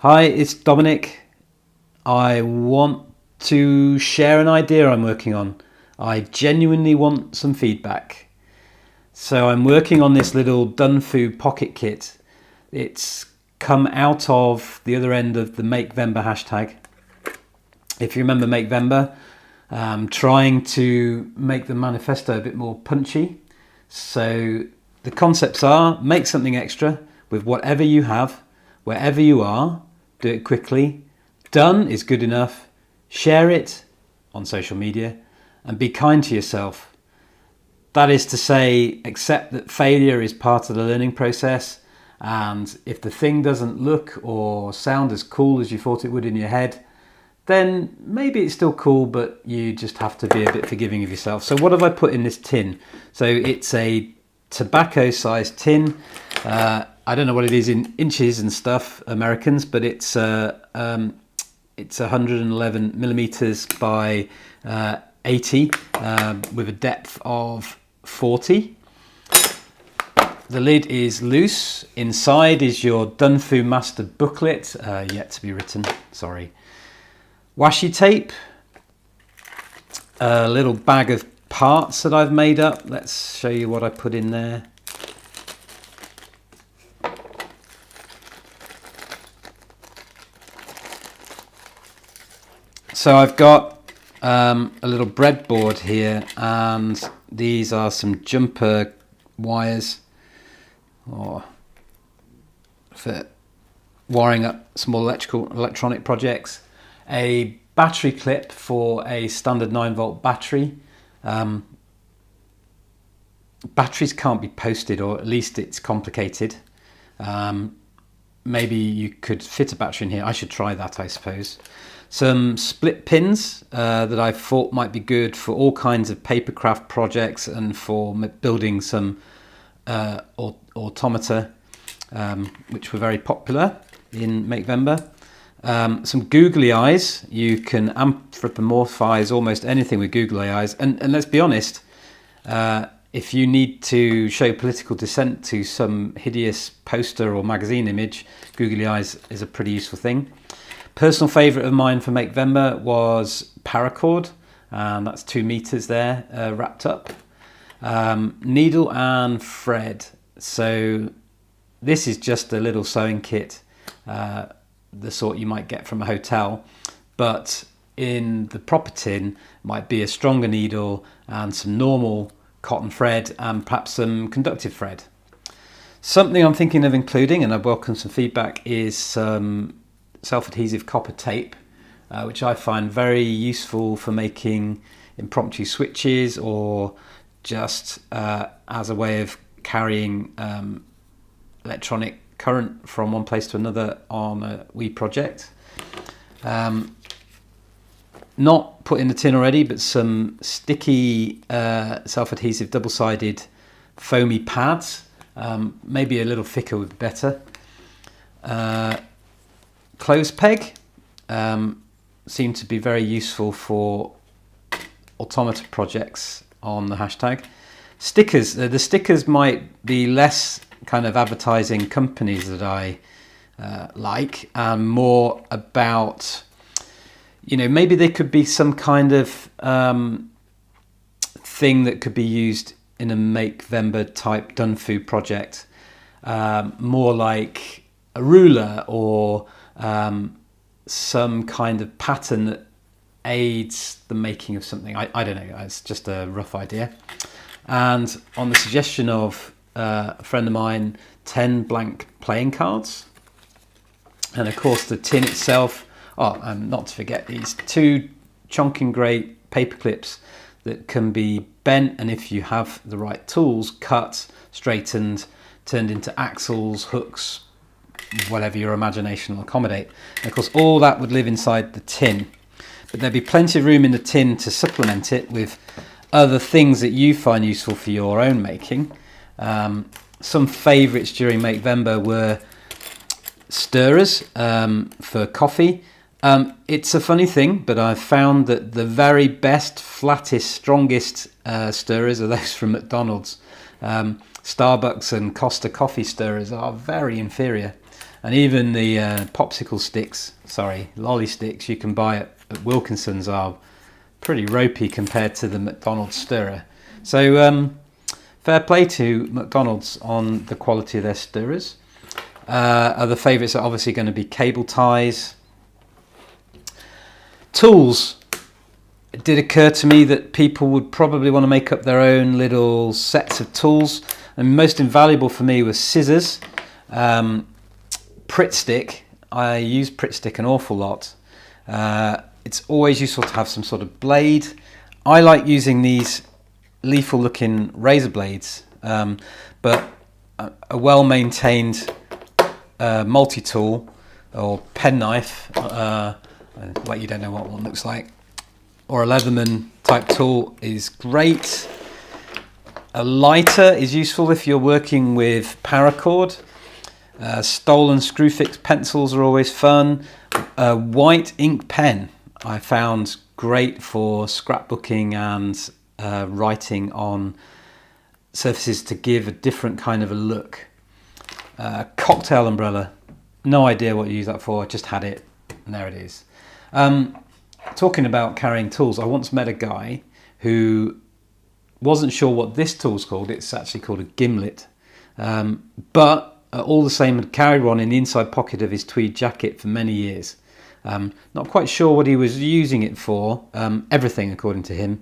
Hi, it's Dominic. I want to share an idea I'm working on. I genuinely want some feedback. So I'm working on this little Dunfu pocket kit. It's come out of the other end of the Makevember hashtag. If you remember Makevember, trying to make the manifesto a bit more punchy. So the concepts are: make something extra with whatever you have, wherever you are, do it quickly. Done is good enough. Share it on social media and be kind to yourself. That is to say, accept that failure is part of the learning process, and if the thing doesn't look or sound as cool as you thought it would in your head, then maybe it's still cool, but you just have to be a bit forgiving of yourself. So what have I put in this tin? So it's a tobacco-sized tin. I don't know what it is in inches and stuff, Americans, but it's 111 millimeters by 80 with a depth of 40. The lid is loose. Inside is your Dunfu Master booklet, yet to be written, sorry. Washi tape, a little bag of parts that I've made up. Let's show you what I put in there. So I've got a little breadboard here, and these are some jumper wires for wiring up small electronic projects. A battery clip for a standard 9-volt battery. Batteries can't be posted, or at least it's complicated. Maybe you could fit a battery in here. I should try that, I suppose. Some split pins that I thought might be good for all kinds of papercraft projects and for building some automata, which were very popular in Makevember. Some googly eyes. You can anthropomorphize almost anything with googly eyes. And let's be honest, if you need to show political dissent to some hideous poster or magazine image, googly eyes is a pretty useful thing. Personal favourite of mine for Makevember was paracord, and that's 2 meters there wrapped up. Needle and thread. So this is just a little sewing kit, the sort you might get from a hotel, but in the proper tin might be a stronger needle and some normal cotton thread and perhaps some conductive thread. Something I'm thinking of including, and I welcome some feedback, is some self-adhesive copper tape, which I find very useful for making impromptu switches, or just as a way of carrying electronic current from one place to another on a wee project. Not put in the tin already, but some sticky self-adhesive double-sided foamy pads. Maybe a little thicker would be better. Clothes peg seem to be very useful for automata projects on the hashtag. Stickers. The stickers might be less kind of advertising companies that I like, and more about, maybe they could be some kind of thing that could be used in a Makevember type Dunfu project. More like a ruler, or some kind of pattern that aids the making of something. I don't know, it's just a rough idea. And on the suggestion of a friend of mine, 10 blank playing cards. And of course the tin itself, and not to forget these 2 chonking grey paper clips that can be bent, and if you have the right tools, cut, straightened, turned into axles, hooks, whatever your imagination will accommodate. And of course all that would live inside the tin, but there'd be plenty of room in the tin to supplement it with other things that you find useful for your own making. Some favourites during Makevember were stirrers for coffee. It's a funny thing, but I've found that the very best, flattest, strongest stirrers are those from McDonald's. Starbucks and Costa coffee stirrers are very inferior. And even the popsicle sticks, sorry, lolly sticks you can buy at Wilkinson's are pretty ropey compared to the McDonald's stirrer. So fair play to McDonald's on the quality of their stirrers. Other favourites are obviously going to be cable ties. Tools. It did occur to me that people would probably want to make up their own little sets of tools. And most invaluable for me was scissors. Pritt stick. I use Pritt stick an awful lot. It's always useful to have some sort of blade. I like using these lethal looking razor blades, but a well-maintained multi-tool or penknife, like you don't know what one looks like, or a Leatherman type tool is great. A lighter is useful if you're working with paracord. Stolen Screwfix pencils are always fun. A white ink pen I found great for scrapbooking and writing on surfaces to give a different kind of a look. Cocktail umbrella, no idea what you use that for, I just had it and there it is. Talking about carrying tools, I once met a guy who wasn't sure what this tool's called. It's actually called a gimlet, but all the same had carried one in the inside pocket of his tweed jacket for many years. Not quite sure what he was using it for, everything according to him,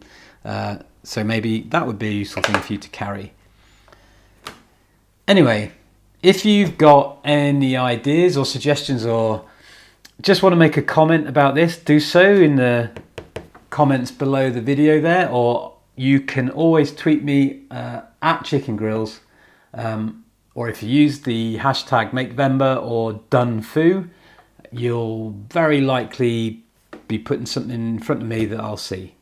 so maybe that would be a useful thing for you to carry. Anyway, if you've got any ideas or suggestions or just want to make a comment about this, do so in the comments below the video there, or you can always tweet me at Chicken Grills, or if you use the hashtag Makevember or DoneFoo, you'll very likely be putting something in front of me that I'll see.